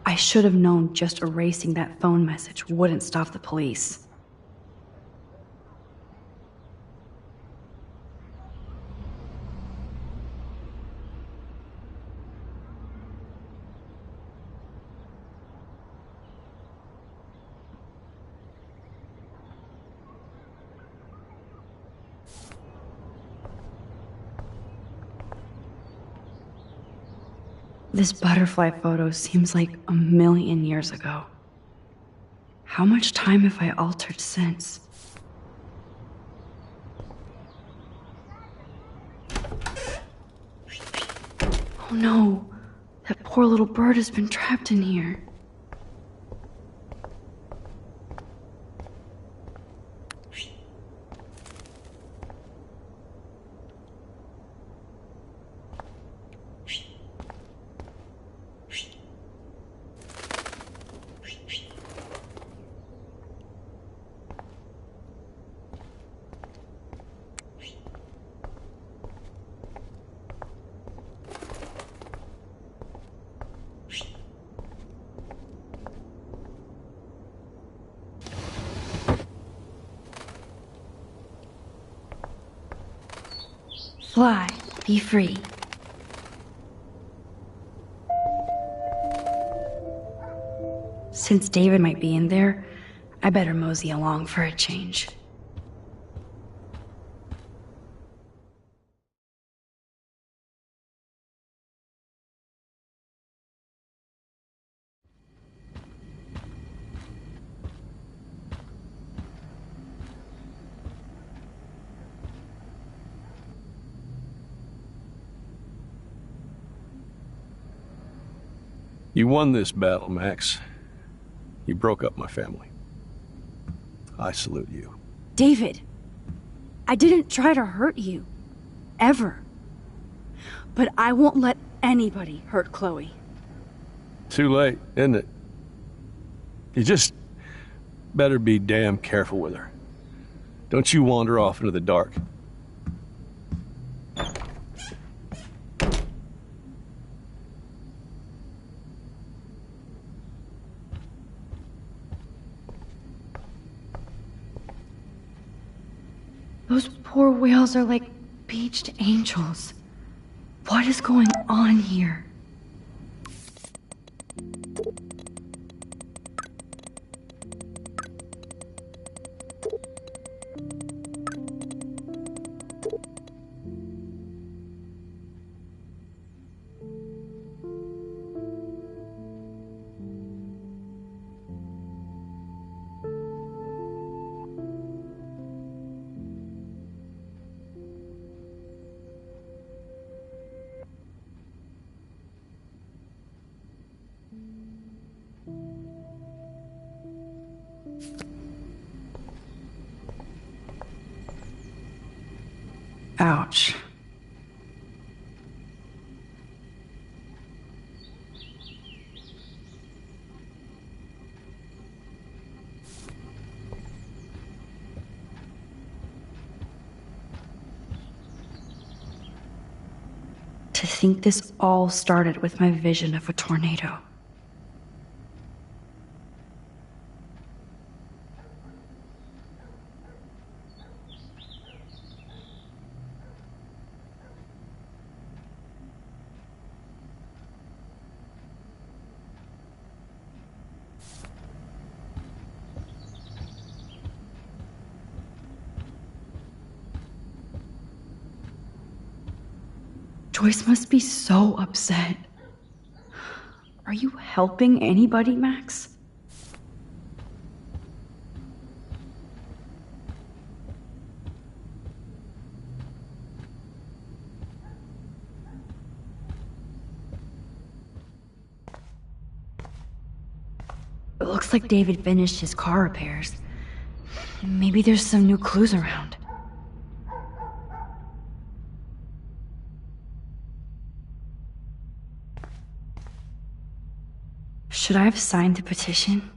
Speaker 1: I should have known just erasing that phone message wouldn't stop the police. This butterfly photo seems like a million years ago. How much time have I altered since? Oh no, that poor little bird has been trapped in here. Fly. Be free. Since David might be in there, I better mosey along for a change.
Speaker 10: You won this battle, Max. You broke up my family. I salute you.
Speaker 1: David, I didn't try to hurt you. Ever. But I won't let anybody hurt Chloe.
Speaker 10: Too late, isn't it? You just better be damn careful with her. Don't you wander off into the dark.
Speaker 1: Those poor whales are like beached angels. What is going on here? Ouch. To think this all started with my vision of a tornado. Joyce must be so upset. Are you helping anybody, Max? It looks like David finished his car repairs. Maybe there's some new clues around. Should I have signed the petition?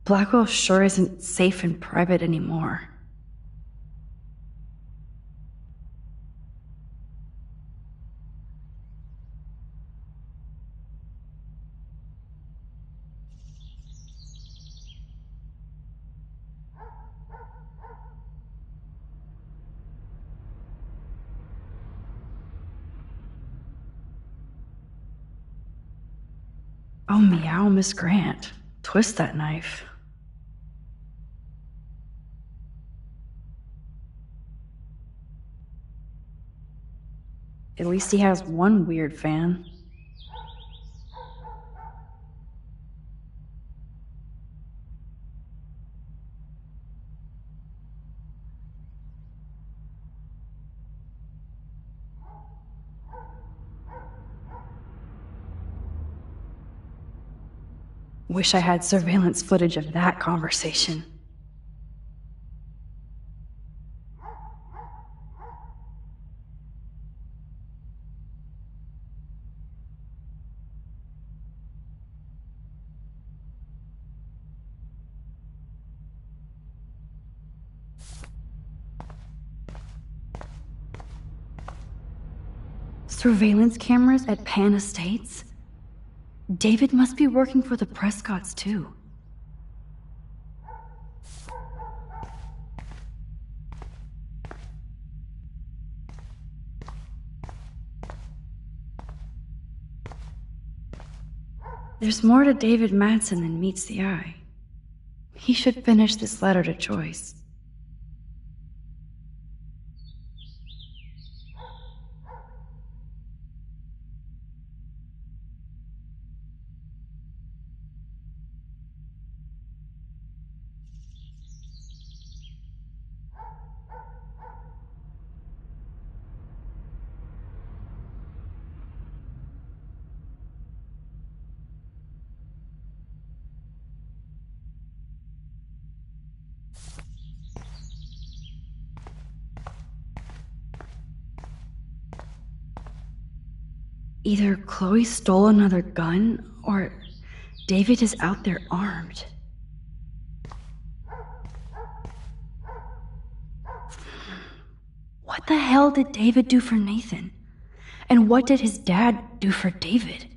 Speaker 1: Blackwell sure isn't safe and private anymore. Oh, meow, Miss Grant. Twist that knife. At least he has one weird fan. Wish I had surveillance footage of that conversation. Surveillance cameras at Pan Estates? David must be working for the Prescotts, too. There's more to David Madsen than meets the eye. He should finish this letter to Joyce. Either Chloe stole another gun, or David is out there armed. What the hell did David do for Nathan? And what did his dad do for David?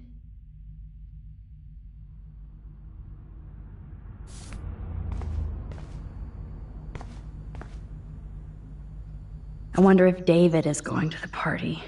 Speaker 1: I wonder if David is going to the party.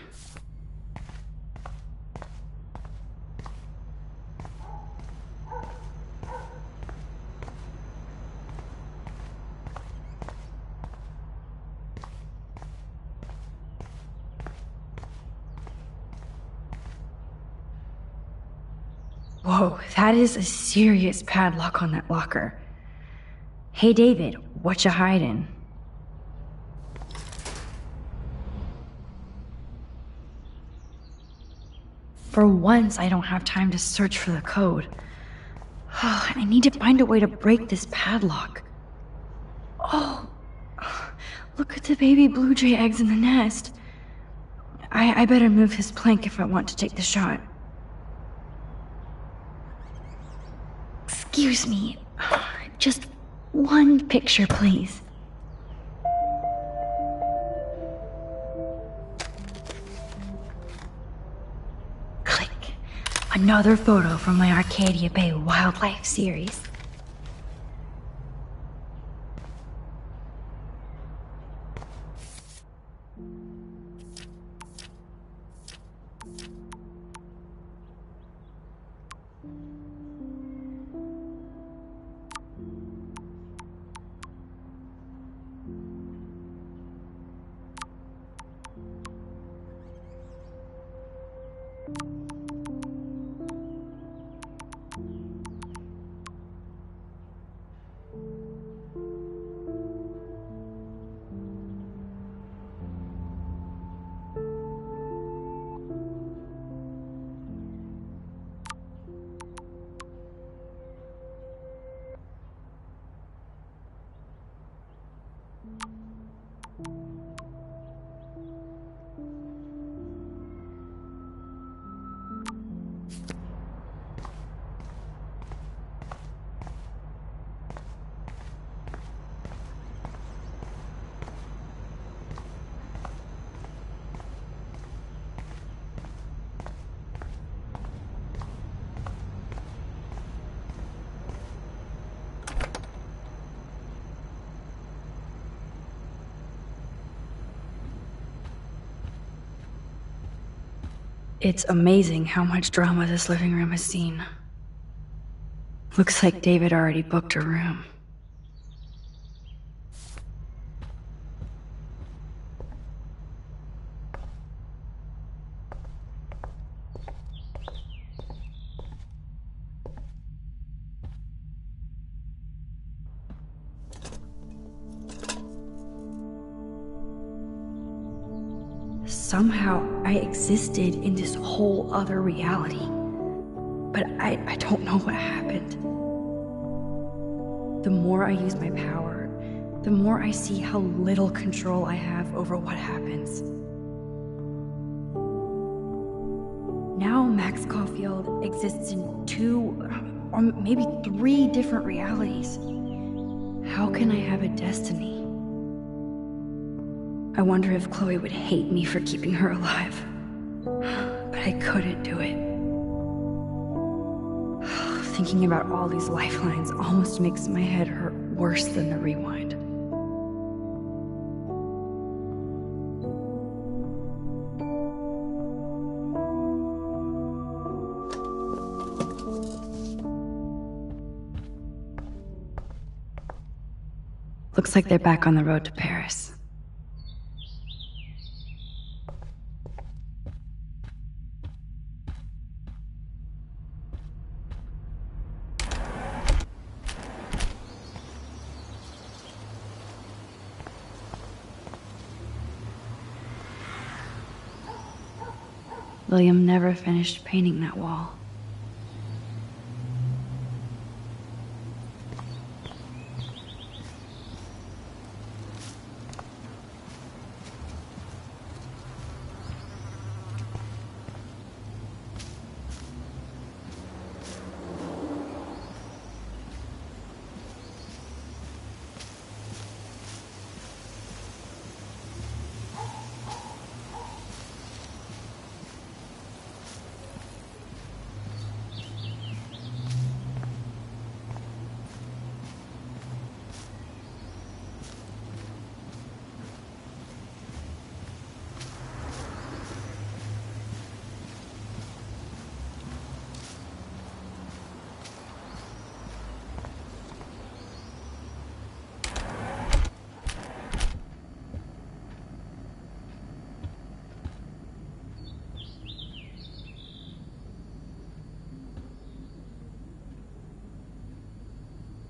Speaker 1: Whoa, that is a serious padlock on that locker. Hey David, what you hiding? For once, I don't have time to search for the code. I need to find a way to break this padlock. Oh, look at the baby blue jay eggs in the nest. I better move his plank if I want to take the shot. Excuse me, just one picture, please. Click. Another photo from my Arcadia Bay Wildlife series. It's amazing how much drama this living room has seen. Looks like David already booked a room. Somehow, I existed in this whole other reality. But I don't know what happened. The more I use my power, the more I see how little control I have over what happens. Now Max Caulfield exists in 2, or maybe 3 different realities. How can I have a destiny? I wonder if Chloe would hate me for keeping her alive. But I couldn't do it. Thinking about all these lifelines almost makes my head hurt worse than the rewind. Looks like they're back on the road to Paris. William never finished painting that wall.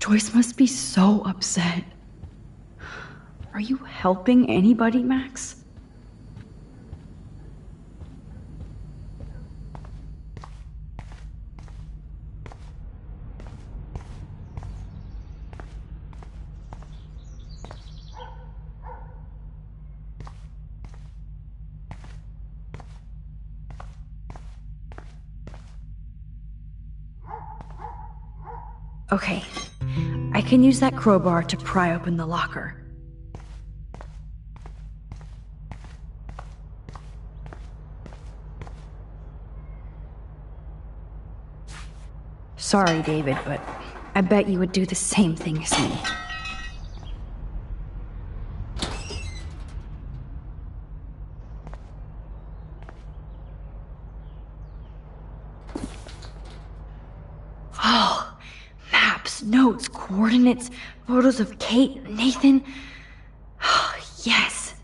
Speaker 1: Joyce must be so upset. Are you helping anybody, Max? Okay. I can use that crowbar to pry open the locker. Sorry, David, but I bet you would do the same thing as me. Oh, maps, notes, coordinates, photos of Kate and Nathan. Oh, yes.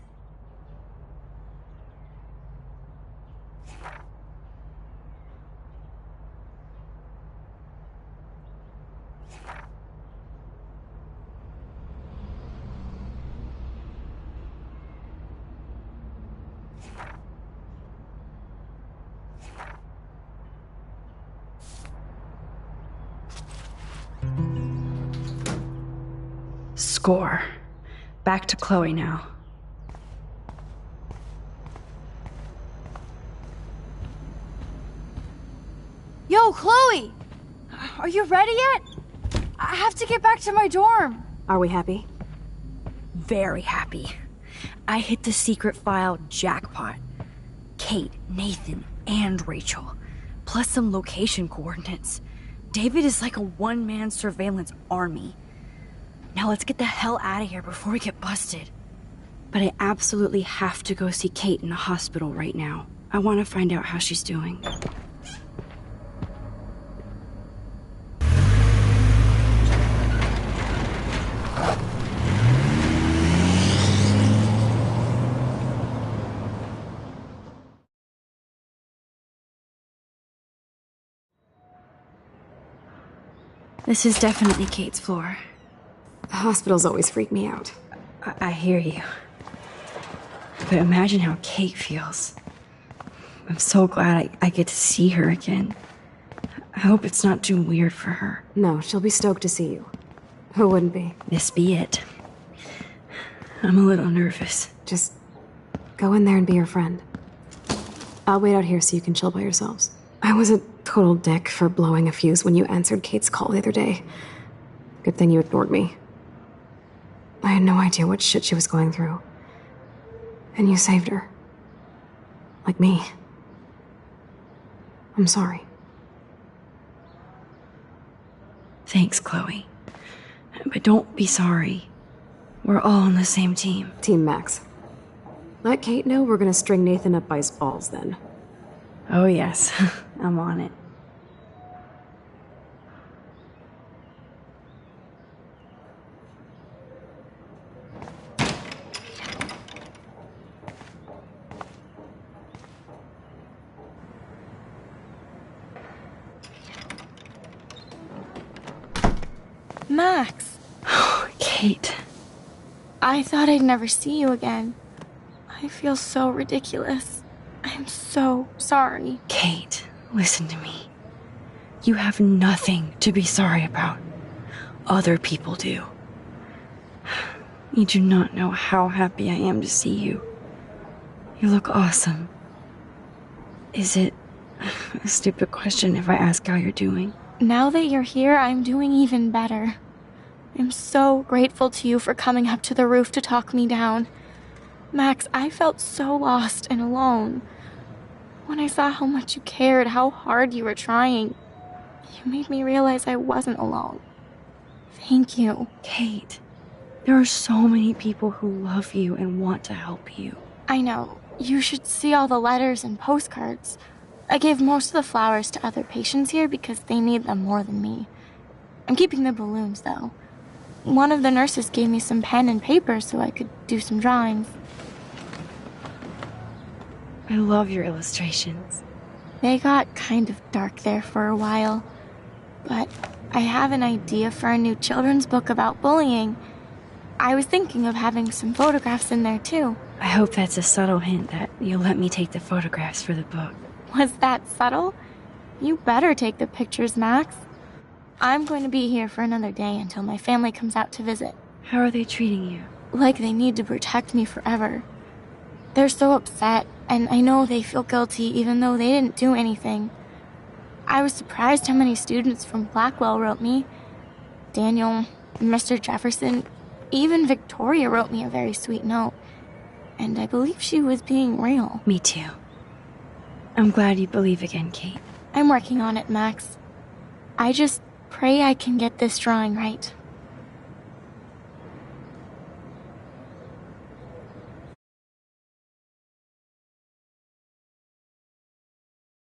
Speaker 1: Score. Back to Chloe now.
Speaker 4: Yo, Chloe! Are you ready yet? I have to get back to my dorm.
Speaker 2: Are we happy?
Speaker 1: Very happy. I hit the secret file jackpot. Kate, Nathan, and Rachel. Plus some location coordinates. David is like a one-man surveillance army. Now let's get the hell out of here before we get busted. But I absolutely have to go see Kate in the hospital right now. I want to find out how she's doing. This is definitely Kate's floor.
Speaker 2: The hospitals always freak me out.
Speaker 1: I hear you. But imagine how Kate feels. I'm so glad I get to see her again. I hope it's not too weird for her.
Speaker 2: No, she'll be stoked to see you. Who wouldn't be?
Speaker 1: This be it. I'm a little nervous.
Speaker 2: Just go in there and be your friend. I'll wait out here so you can chill by yourselves. I was a total dick for blowing a fuse when you answered Kate's call the other day. Good thing you ignored me. I had no idea what shit she was going through. And you saved her. Like me. I'm sorry.
Speaker 1: Thanks, Chloe. But don't be sorry. We're all on the same team.
Speaker 2: Team Max. Let Kate know we're gonna string Nathan up by his balls then.
Speaker 1: Oh yes, I'm on it.
Speaker 4: Max.
Speaker 1: Kate.
Speaker 4: I thought I'd never see you again. I feel so ridiculous. I'm so sorry.
Speaker 1: Kate, listen to me. You have nothing to be sorry about. Other people do. You do not know how happy I am to see you. You look awesome. Is it a stupid question if I ask how you're doing?
Speaker 4: Now that you're here, I'm doing even better. I'm so grateful to you for coming up to the roof to talk me down. Max, I felt so lost and alone. When I saw how much you cared, how hard you were trying, you made me realize I wasn't alone. Thank you.
Speaker 1: Kate, there are so many people who love you and want to help you.
Speaker 4: I know. You should see all the letters and postcards. I gave most of the flowers to other patients here because they need them more than me. I'm keeping the balloons, though. One of the nurses gave me some pen and paper so I could do some drawings.
Speaker 1: I love your illustrations.
Speaker 4: They got kind of dark there for a while. But I have an idea for a new children's book about bullying. I was thinking of having some photographs in there, too.
Speaker 1: I hope that's a subtle hint that you'll let me take the photographs for the book.
Speaker 4: Was that subtle? You better take the pictures, Max. I'm going to be here for another day until my family comes out to visit.
Speaker 1: How are they treating you?
Speaker 4: Like they need to protect me forever. They're so upset, and I know they feel guilty even though they didn't do anything. I was surprised how many students from Blackwell wrote me. Daniel, Mr. Jefferson, even Victoria wrote me a very sweet note. And I believe she was being real.
Speaker 1: Me too. I'm glad you believe again, Kate.
Speaker 4: I'm working on it, Max. I just pray I can get this drawing right.